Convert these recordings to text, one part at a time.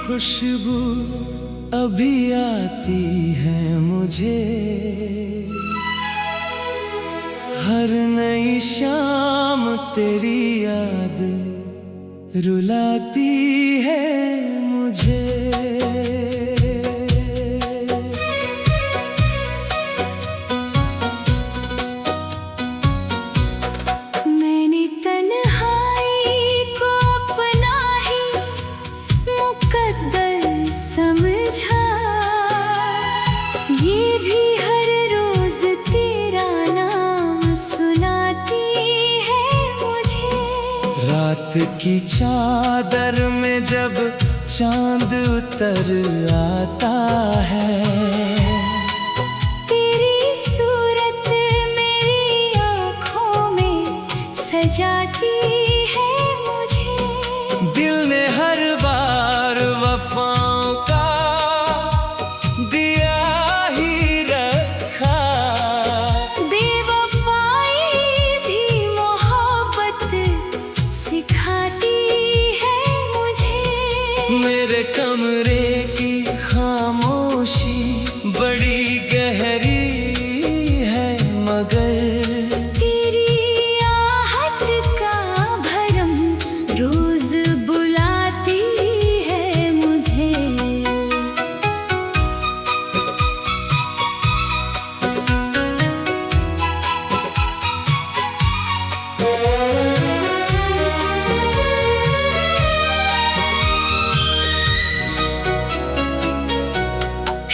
खुशबू अभी आती है मुझे, हर नई शाम तेरी याद रुलाती है मुझे। मैंने तन्हाई को अपना ही मुकद्दर समझा, ये भी हर रोज तेरा नाम सुनाती है मुझे। रात की चादर में जब चांद उतर आता है, तेरी सूरत मेरी आँखों में सजाती है मुझे। दिल ने हर बार वफाओं का दिया ही रखा, बेवफाई भी मोहब्बत सिखाती है मुझे। मेरे कमरे की खामोशी बड़ी गहरी है, मगर तेरी आहट का भरम रोज बुलाती है मुझे।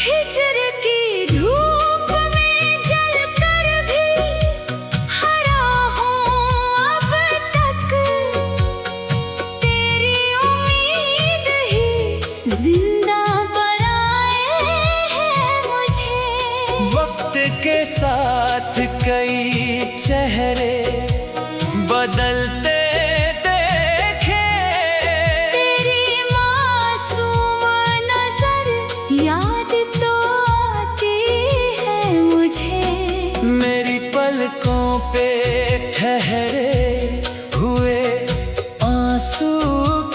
हिजर की धूप में जलकर भी हरा हूँ अब तक, तेरी उम्मीद ही जिंदा बनाए है मुझे। वक्त के साथ कई चेहरे बदलते देखे, तेरी मासूम नजर याद तो आती है मुझे। मेरी पलकों पे ठहरे हुए आंसू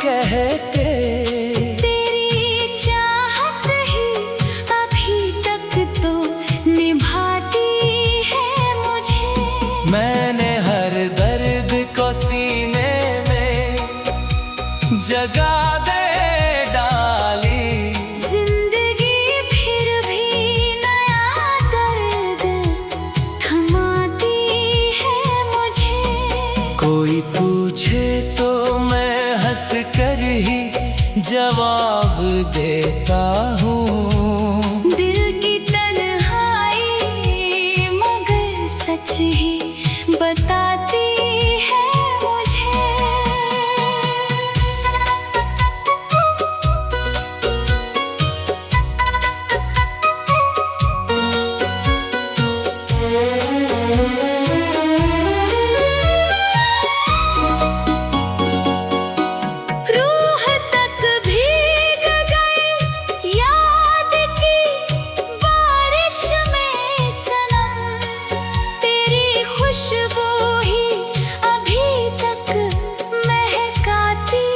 कहते, तेरी चाहत ही अभी तक तो निभाती है मुझे। मैंने हर दर्द को सीने में जगा दे डाली, जिंदगी फिर भी नया दर्द थमाती है मुझे। कोई पूछे तो मैं हंस कर ही जवाब देता हूँ। दिल की तन्हाई मगर सच ही बताती है मुझे। रूह तक भीग गई याद की बारिश में सनम, तेरी खुशबू ही अभी तक महकाती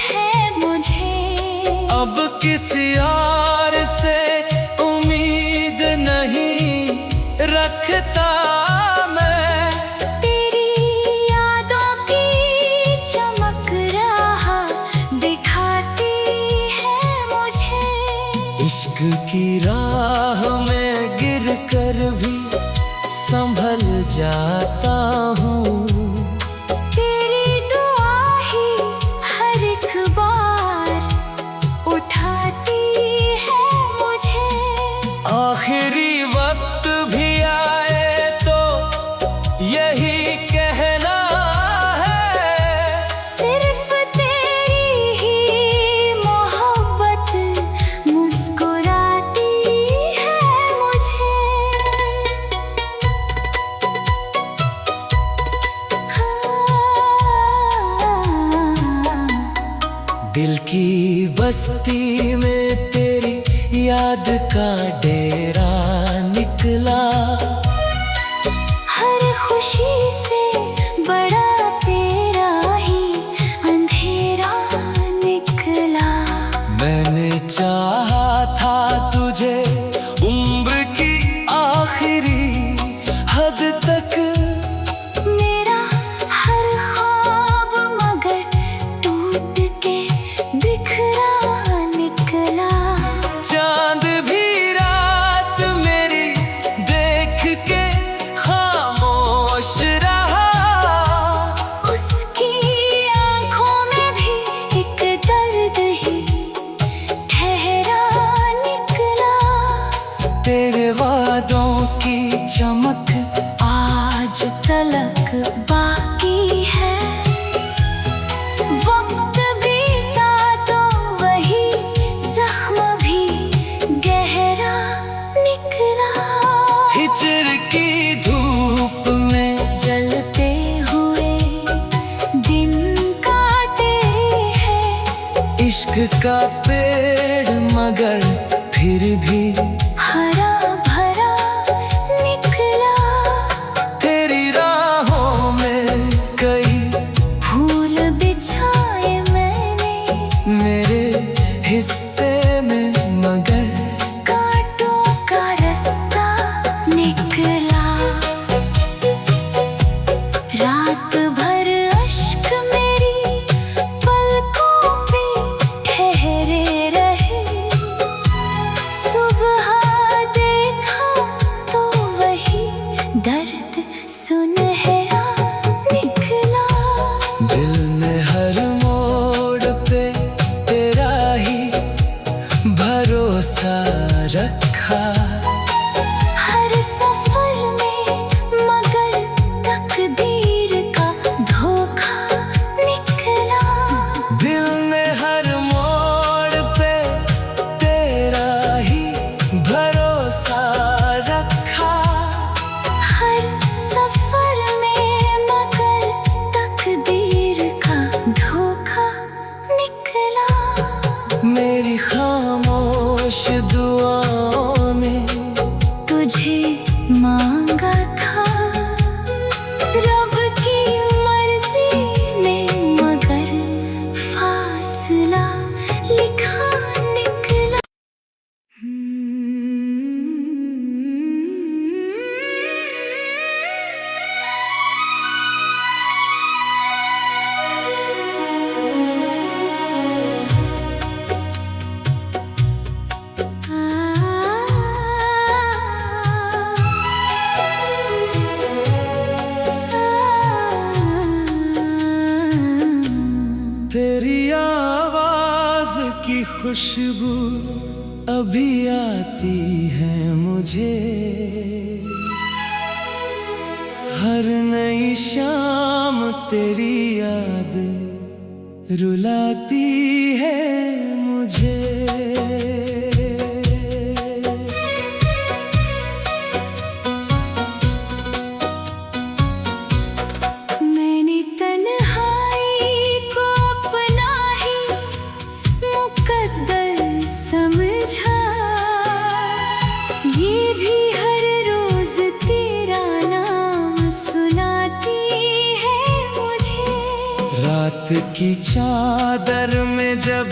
है मुझे। अब किसी और से उम्मीद नहीं रखता मैं, तेरी यादों की चमक राह दिखाती है मुझे। इश्क की राह में गिर कर भी संभल जाता हूँ। तेरी दुआ ही हर एक बार उठाती है मुझे। आखिरी वक्त भी आए तो यही कहना है, सिर्फ तेरी ही मोहब्बत मुस्कुराती है मुझे। दिल की बस्ती में तेरी याद का डेरा निकला, हर खुशी से बड़ा तेरा ही अंधेरा निकला। मैंने था तुझे उम्र की आखिरी हद तक। मेरा हर ख्वाब मगर टूट के बिखरा निकला। चांद भी रात मेरी देख के खामोश रहा। उसकी आंखों में भी एक दर्द ही ठहरा निकला। तेरे वादों की चमक आज तलक बाकी है। वक्त बीता तो वही जख्म भी गहरा निकला। हिजर की धूप में जलते हुए दिन काटे हैं। इश्क का पेड़ मगर फिर भी हरा भरा निकला। तेरी राहों में कई फूल बिछाए मैंने मेरे हिस्से में मगर कांटों का रास्ता निकला। रात भर अश्क मेरी पलकों पे ठहरे रहे। सुबह देखा तो वही दर्द सुनहरा निकला। दिल ने हर मोड़ पे तेरा ही भरोसा रखा। हर सफर में मगर तकदीर का धोखा निकला। दिल ने हर मोड़ पे तेरा ही भरोसा रखा। हर सफर में मगर तकदीर का धोखा निकला। मेरी खामोश दुआओं ने तुझे मांगा था रब की मर्जी में मगर फासला लिखा निकला। तेरी आवाज की खुशबू अभी आती है मुझे। हर नई शाम तेरी याद रुलाती है मुझे। मैंने तन्हाई को अपना ही मुकद्दर समझा। ये भी हर रोज तेरा नाम सुनाती है मुझे। रात की चादर में जब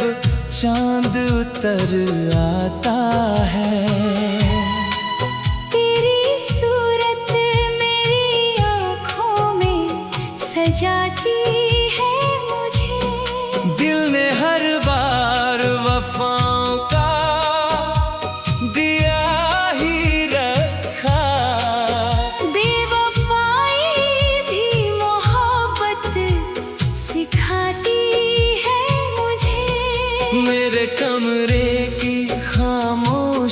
चांद उतर आता है। तेरी सूरत मेरी आँखों में सजाती है मुझे। दिल ने हर बार वफाओं का दिया ही रखा। बेवफाई भी मोहब्बत सिखाती है मुझे। मेरे कमरे की खामोश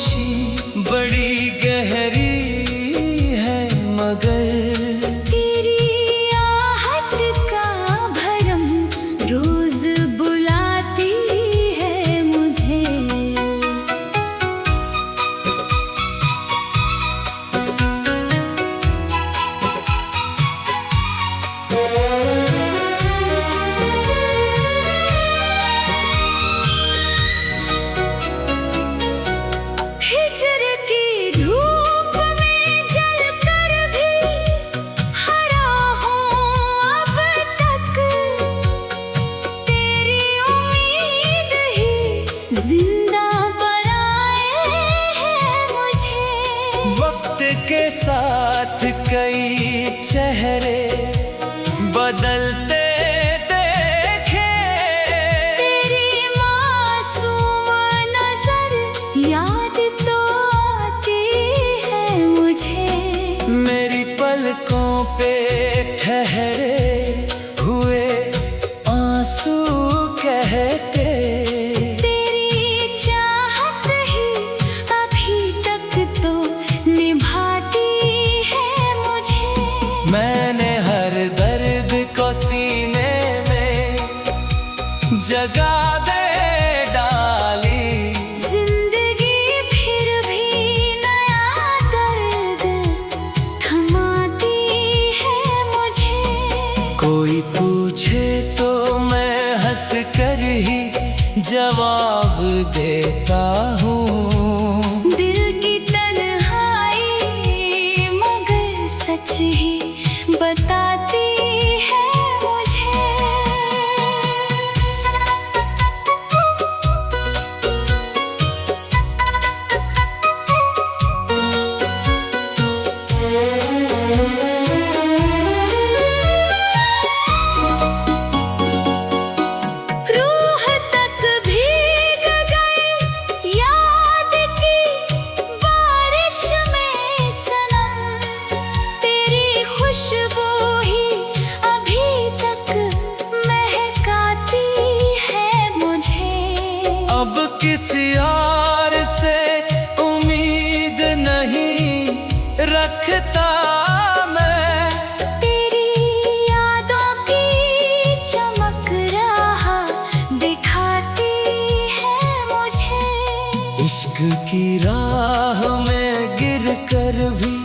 इश्क की राह में गिर कर भी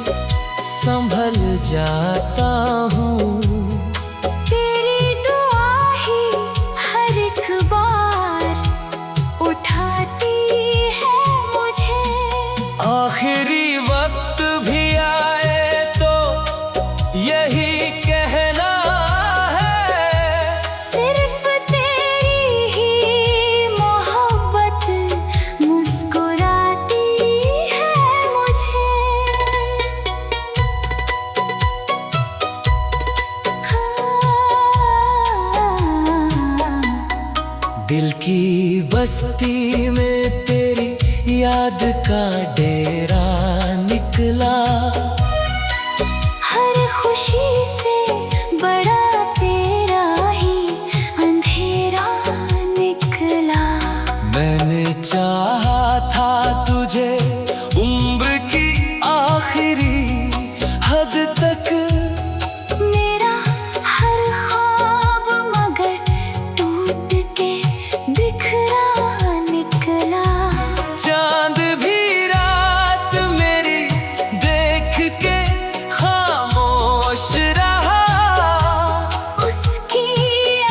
संभल जाता हूँ। तेरी दुआ ही हर एक बार उठाती है मुझे। आखिरी वक्त भी आए तो यही कहना है, सिर्फ तेरी ही मोहब्बत मुस्कुराती है मुझे। दिल की बस्ती में तेरी याद का डेरा निकला। हर खुशी से बड़ा तेरा ही अंधेरा निकला। मैंने चाहा था तुझे उम्र की आखिरी हद तक, मेरा हर ख्वाब मगर टूट के बिखरा निकला। चांद भी रात मेरी देख के खामोश रहा। उसकी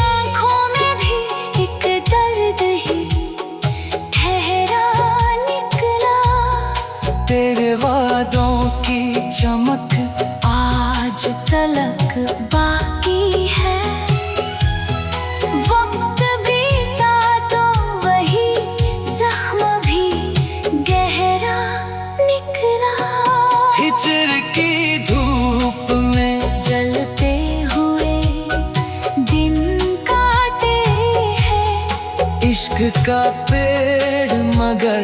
आँखों में भी एक दर्द ही ठहरा निकला। तेरे वादों की चमक आज तलक बाकी है। वक्त बीता तो वही जख्म भी गहरा निकला। हिजर की धूप में जलते हुए दिन काटे हैं। इश्क का पेड़ मगर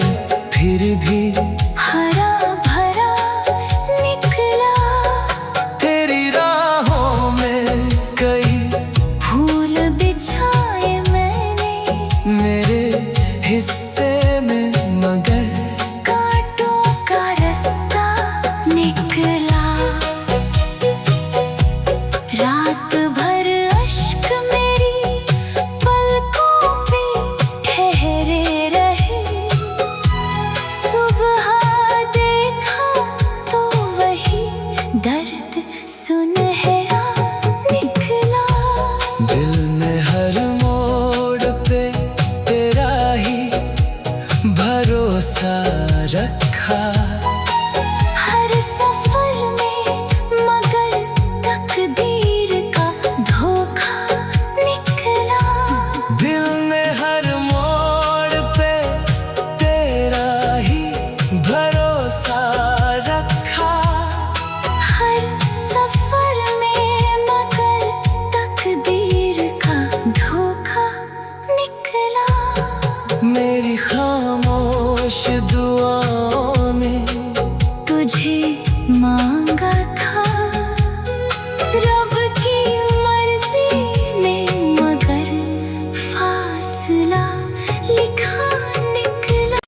फिर भी हरा भरा निकला। तेरी राहों में कई फूल बिछाए मैंने मेरे हिस्से में मगर कांटों का रास्ता निकला। रात भर अश्क मेरी पलकों पे ठहरे रहे। सुबह देखा तो वही दर्द सुनहरा निकला। दिल में हर मोड़ पे तेरा ही भरोसा रखा। हर सफर में मगर तकदीर का धोखा निकला। दिल ने हर मोड़ पे तेरा ही भरोसा रखा। हर सफर में मगर तकदीर का धोखा निकला। मेरी खामोश दुआओं ने तुझे मांगा था रब की मर्जी में मगर फासला लिखा निकला।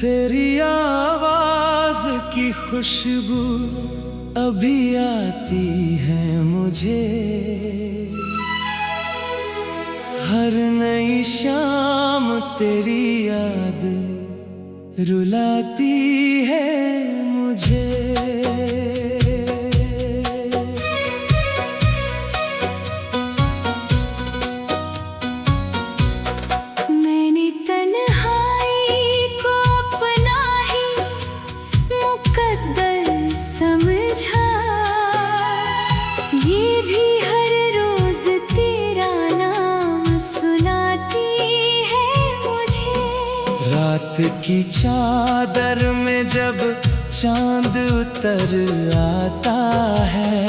तेरी आवाज की खुशबू अभी आती है मुझे। हर नई शाम तेरी याद रुलाती है मुझे। मैंने तन्हाई को अपना ही मुकद्दर समझा। ये भी हर रोज तेरा नाम सुनाती है मुझे। रात की चादर में जब चांद उतर आता है,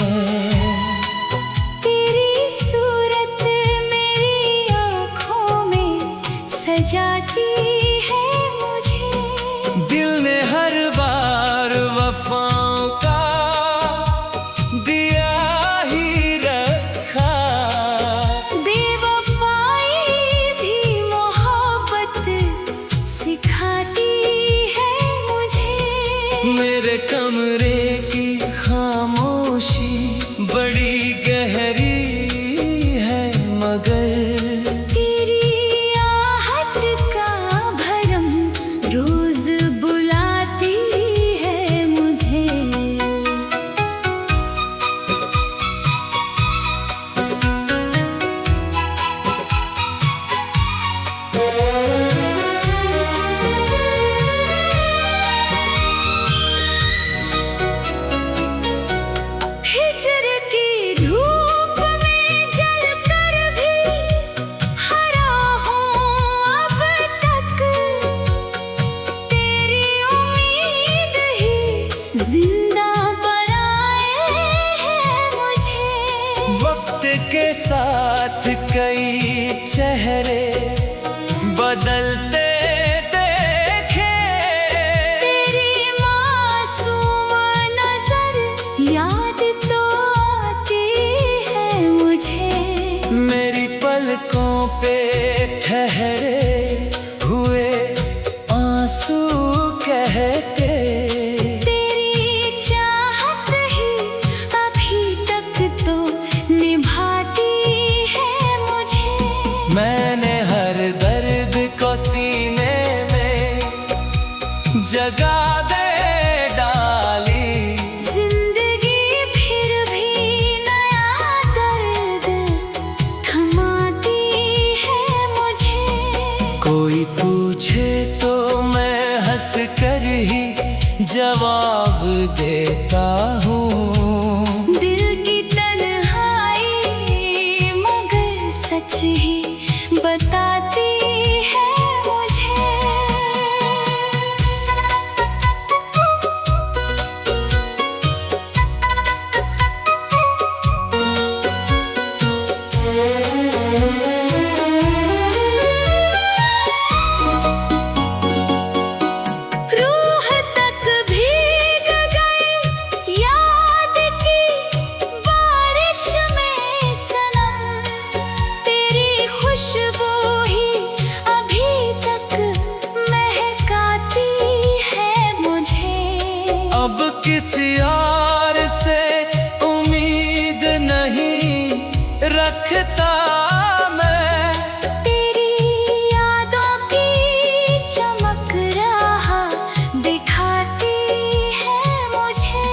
तेरी सूरत मेरी आँखों में सजाती है मुझे। दिल ने हर बार वफाओं का कई चेहरे बदलते देखे। तेरी मासूम नजर याद तो आती है मुझे। मेरी पलकों पे ठहरे हुए आंसू कहते। तेरी चाहत ही अभी तक तो निभाती है मुझे। मैंने हर दर्द को सीने में जगा दे डाली। जिंदगी फिर भी नया दर्द थमाती है मुझे। कोई पूछे तो मैं हंस कर ही जवाब देता हूँ। दिल की तन्हाई मगर सच ही बताती है मुझे। रूह तक भीग गई याद की बारिश में सनम। तेरी खुशबू ही अभी तक महकाती है मुझे। अब किसी और से उम्मीद नहीं रखता मैं। तेरी यादों की चमक राह दिखाती है मुझे।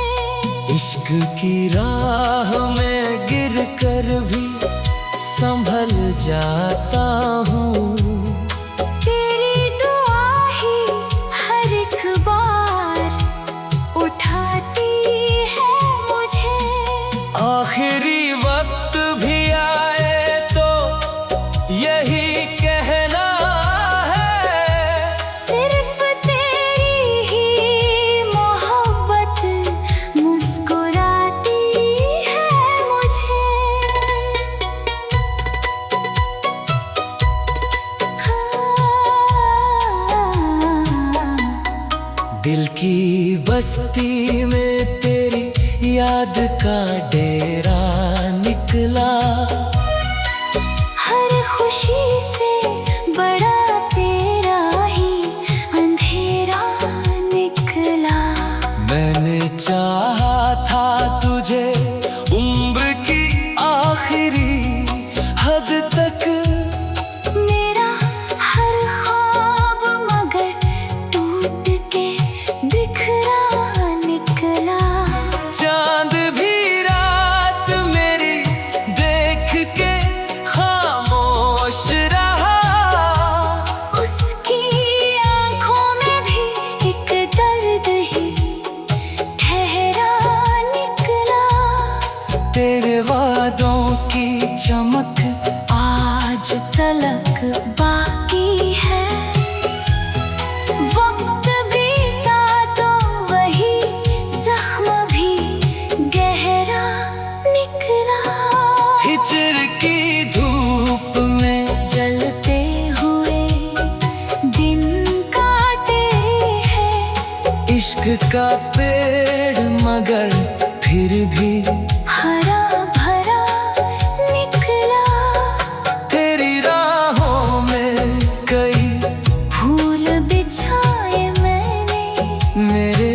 इश्क की राह में गिर कर भी संभल जाता हूँ। तेरी दुआ ही हर एक बार उठाती है मुझे। आखिरी वक्त भी आए तो यही कहना है। सिर्फ तेरी ही मोहब्बत मुस्कुराती है मुझे। दिल की बस्ती में तेरी याद का डेरा निकला। हर खुशी से बड़ा तेरा ही अंधेरा निकला। मैंने चाहा था तुझे उम्र की आखिरी हद तक। मेरा हर ख्वाब मगर टूट के बिखरा निकला। चांद भी रात मेरी देख के खामोश रहा। उसकी आंखों में भी एक दर्द ही ठहरा निकला। तेरे वादों की चमक आज तलक बाकी है। वक्त बीता तो वही जख्म भी गहरा निकला। हिजर की धूप में जलते हुए दिन काटे हैं। इश्क का पेड़ मगर फिर भी हरा भरा निकला। तेरी राहों में कई फूल बिछाए मैंने मेरे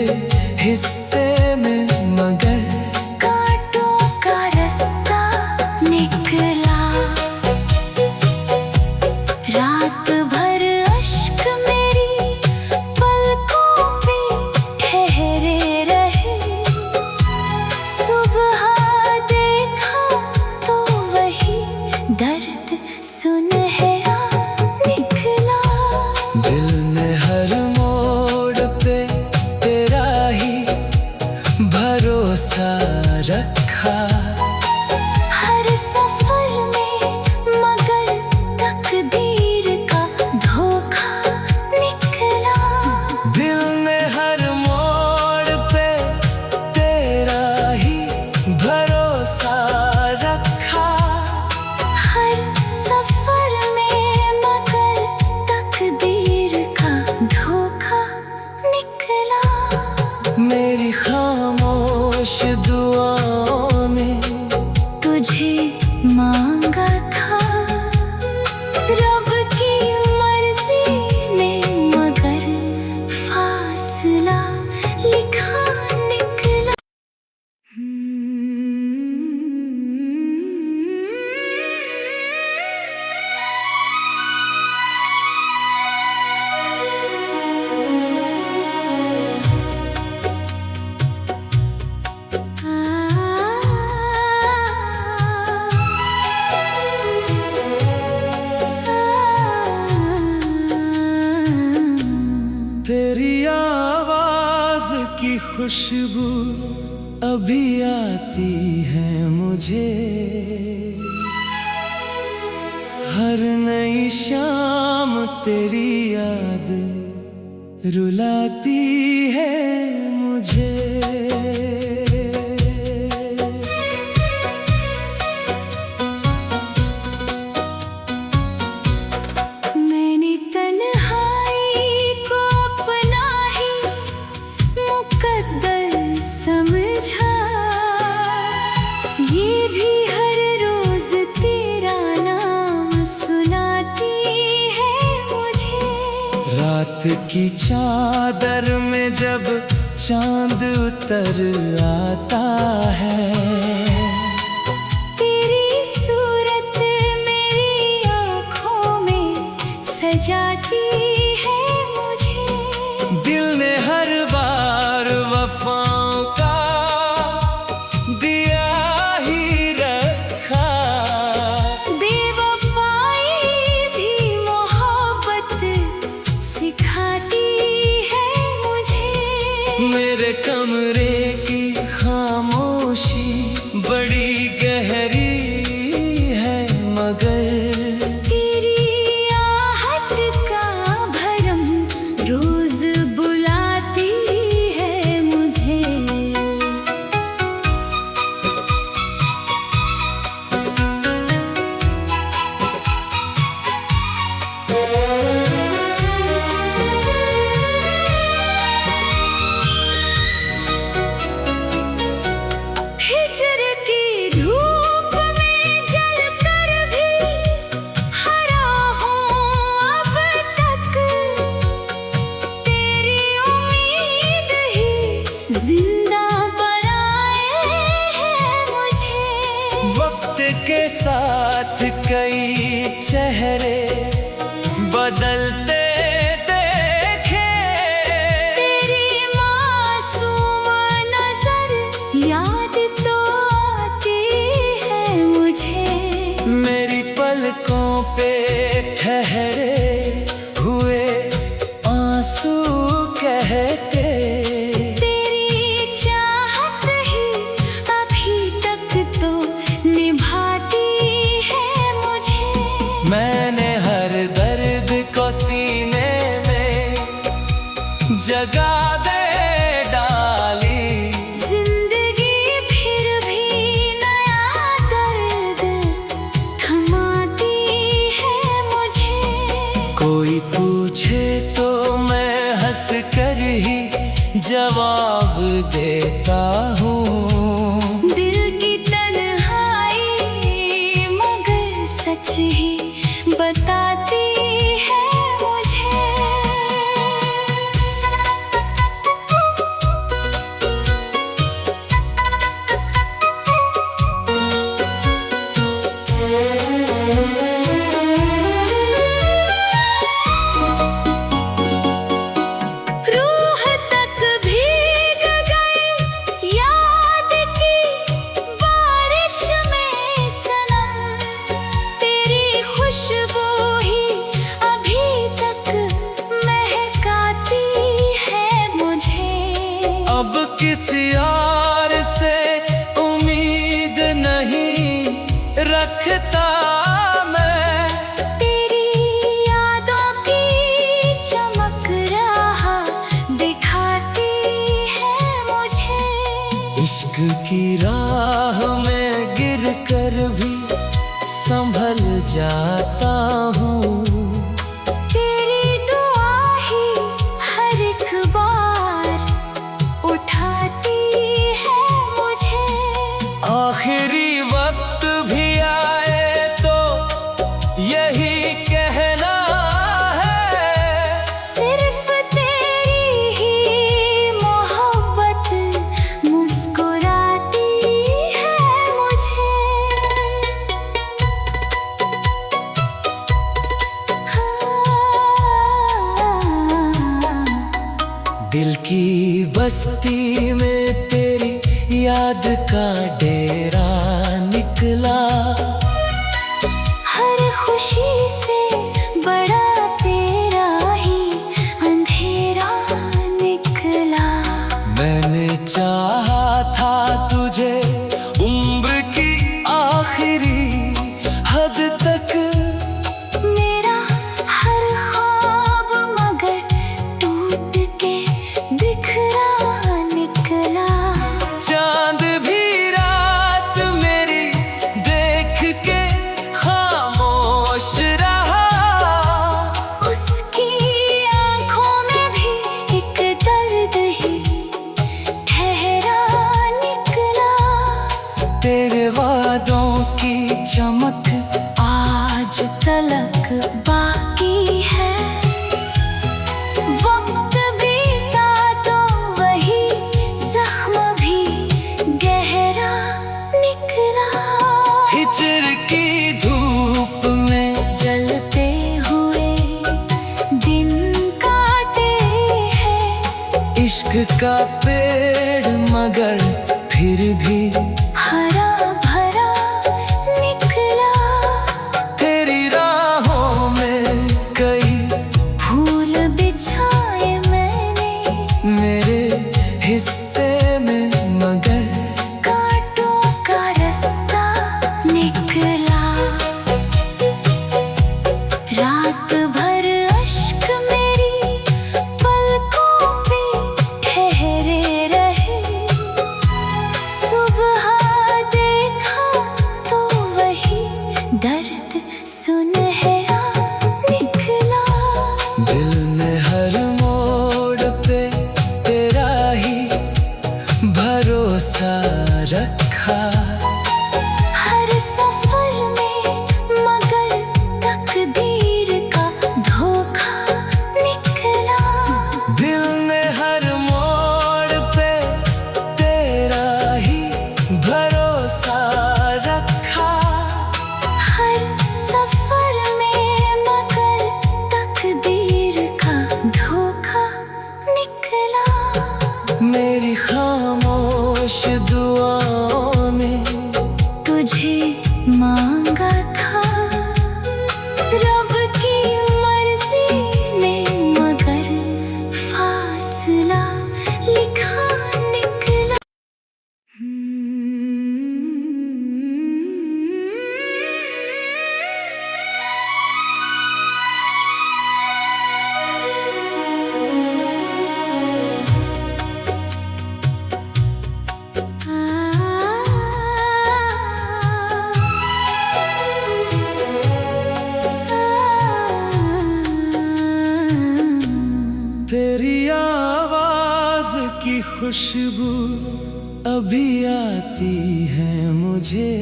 हिस्से में मगर कांटों का रास्ता निकला। रात भर अश्क मेरी पलकों पे ठहरे रहे। सुबह देखा तो वही दर्द सुनहरा निकला। दिल ने हर मोड़ पे तेरा ही भरोसा रखा। हर सफर में मगर तकदीर का धोखा निकला। दिल ने हर मोड़ पे तेरा ही भरोसा रखा। हर खुशबू अभी आती है मुझे, हर नई शाम तेरी याद रुलाती है मुझे। मैंने तन्हाई को अपना ही मुकद्दर समझा, ये भी हर रोज तेरा नाम सुनाती है मुझे। रात की चादर में जब चांद उतर आता है, तेरी सूरत मेरी आँखों में सजाती है मुझे। दिल ने हर बार वफाओं का दिया ही रखा, बेवफाई भी मोहब्बत सिखाती है मुझे। मेरे कमरे की खामोशी बड़ी गहरी है, मगर तेरी आहट का भरम रोज बुलाती है मुझे। हिजर की धूप में जलकर भी हरा हूँ अब तक, तेरी उम्मीद ही जिंदा बनाए है मुझे। वक्त के साथ कई चेहरे बदलते देखे, तेरी मासूम नजर याद तो आती है मुझे। मेरी पलकों पे ठहरे हुए आंसू कहते, तेरी चाहत ही अभी तक तो निभाती है मुझे। मैंने हर दर्द को सीने में जगा दे डाली, जिंदगी फिर भी नया दर्द थमाती है मुझे। कोई पूछे तो मैं हंस कर ही जवाब देता हूँ। दिल की तन्हाई मगर सच ही बताती है मुझे। रूह तक भीग गई याद की बारिश में सनम, तेरी खुशबू ही अभी तक महकाती है मुझे। अब किसी और से उम्मीद नहीं रखता मैं, तेरी यादों की चमक राह दिखाती है मुझे। इश्क की राह में गिर कर भी संभल जाता हूँ। तेरी दुआ ही हर एक बार उठाती है मुझे। आखिरी वक्त भी आए तो यही कहना है, सिर्फ तेरी ही मोहब्बत मुस्कुराती है मुझे। दिल की बस्ती में तेरी याद का डेरा वादों की चमक आज तलक बाकी है। वक्त बीता तो वही जख्म भी गहरा निकला। हिजर की धूप में जलते हुए दिन काटे हैं। इश्क का पेड़ मगर फिर भी हरा भरा निकला। तेरी राहों में कई फूल बिछाए मैंने मेरे हिस्से में मगर कांटों का रास्ता निकला। रात भर अश्क मेरी पलकों पे ठहरे रहे। सुबह देखा तो वही दर्द सुनहरा निकला। दिल ने हर मोड़ पे तेरा ही भरोसा रखा। हर सफर में मगर तकदीर का धोखा निकला। दिल ने हर मोड़ पे तेरा ही भरोसा रखा। हर सफर में मगर तकदीर का धोखा निकला। मेरी खामोश दुआओं ने तुझे मांगा था रब की मर्जी में मगर फासला लिखा निकला। तेरी आवाज की खुशबू अभी आती है मुझे।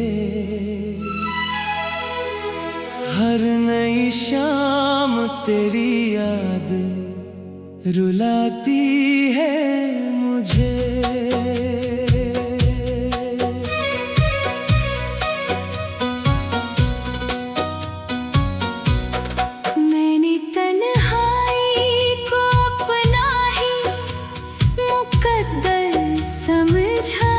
हर नई शाम तेरी याद रुलाती है मुझे। मैंने तन्हाई को अपना ही मुकद्दर समझा।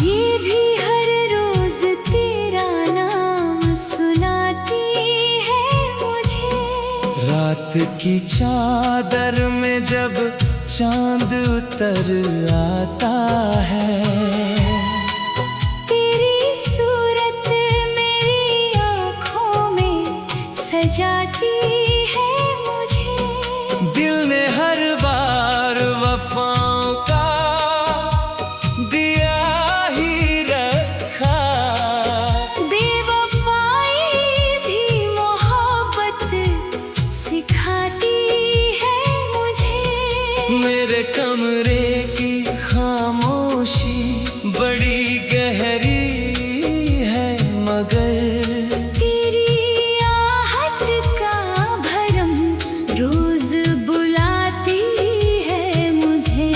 ये भी हर रोज तेरा नाम सुनाती है मुझे। रात की चादर में जब चांद उतर आता है। तेरी सूरत मेरी आँखों में सजाती है मुझे। दिल ने हर बार वफाओं का दिया ही रखा। बेवफाई भी मोहब्बत सिखाती है मुझे। मेरे कमरे की खामोशी बड़ी गहरी है मगर तेरी आहट का भरम रोज बुलाती है मुझे।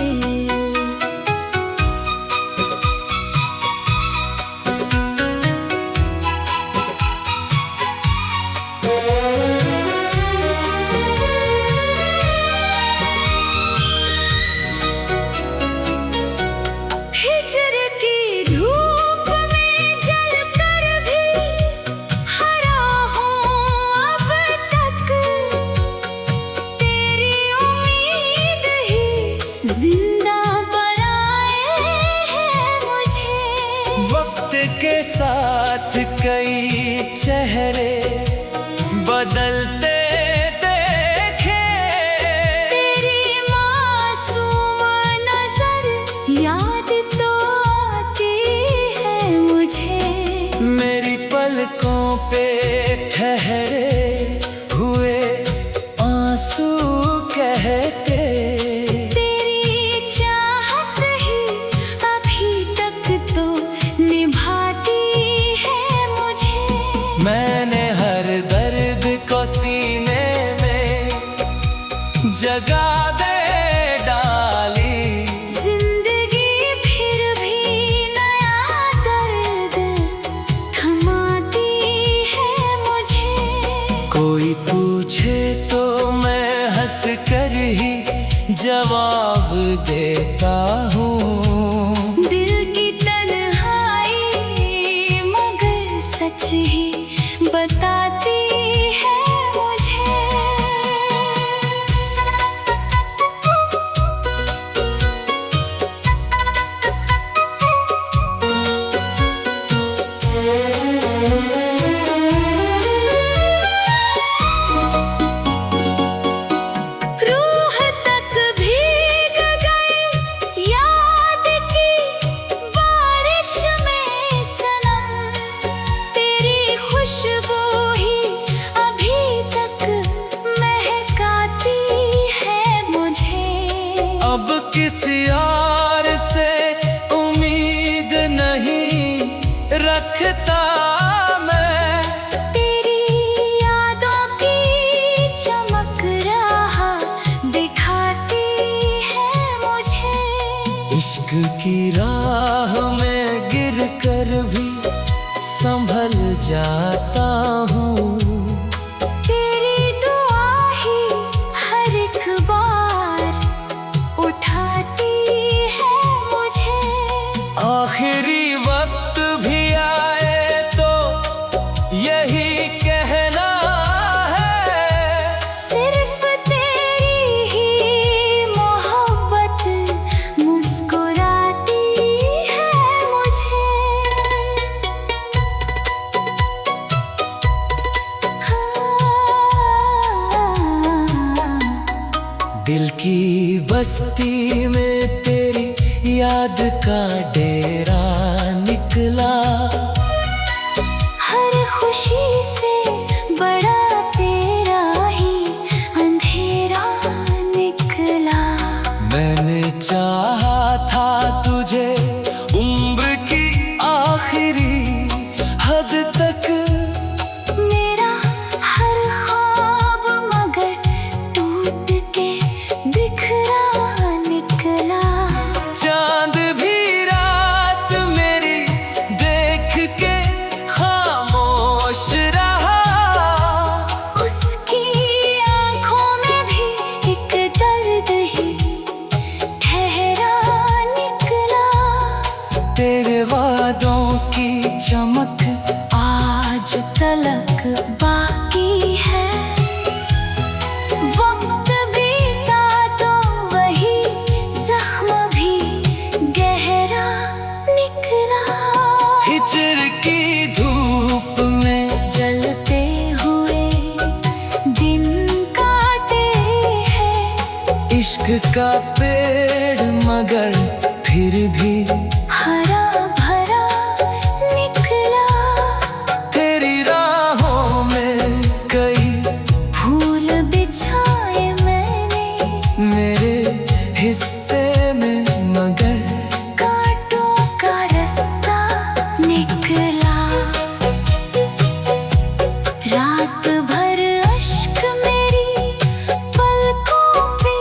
हिजर की धूप में जलकर भी हरा हूँ अब तक। तेरी उम्मीद ही जिंदा बनाए है मुझे। वक्त के साथ कई चेहरे बदलते देखे। तेरी मासूम नजर याद तो आती है मुझे। मेरी पलकों पे ठहरे हुए आंसू कहते। तेरी चाहत ही अभी तक तो जगा दे डाली। जिंदगी फिर भी नया दर्द थमाती है मुझे। कोई पूछे तो मैं हंस कर ही जवाब देता हूँ। दिल की तन्हाई मगर सच ही बताती है मुझे। रूह तक भीग गई याद की बारिश में सनम। तेरी खुशबू ही अभी तक महकाती है मुझे। अब किसी और से उम्मीद नहीं रखता मैं। तेरी यादों की चमक राह दिखाती है मुझे। इश्क की राह में गिर कर भी संभल जाता हूँ। तेरी दुआ ही हर एक बार उठाती है मुझे। आखिरी वक्त भी आए तो यही कहना है। सिर्फ तेरी ही मोहब्बत मुस्कुराती है मुझे। दिल की बस्ती में तेरी याद का डेरा निकला। हर खुशी से बड़ा तेरा ही अंधेरा निकला। मैंने चाहा था तुझे उम्र की आखिरी हद तक। मेरा हर ख्वाब मगर टूट के बिखरा निकला। चांद भी रात मेरी देख के खामोश रहा। उसकी आँखों में भी एक दर्द ही ठहरा निकला। तेरे वादों की चमक आज तलक बाकी है। वक्त बीता तो वही जख्म भी गहरा निकला। हिजर की धूप में जलते हुए दिन काटे हैं। इश्क का पेड़ मगर फिर भी हरा भरा निकला। तेरी राहों में कई फूल बिछाए मैंने मेरे हिस्से में मगर कांटों का रास्ता निकला। रात भर अश्क मेरी पलकों पे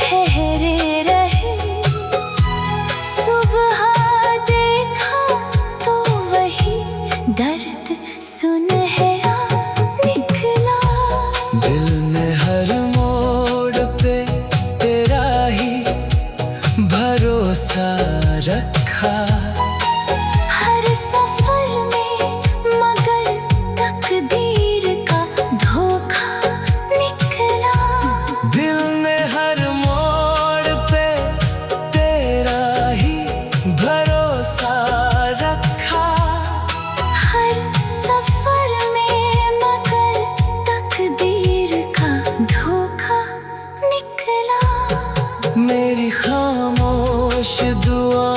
ठहरे रहे। सुबह देखा तो वही दर्द सुनहरा निकला। दिल में हर मोड़ पे तेरा ही भरोसा रखा। हर सफर में मगर तकदीर का धोखा निकला। दिल ने हर मोड़ पे तेरा ही भरोसा रखा। हर सफर में मगर तकदीर का धोखा निकला। मेरी खामोश दुआ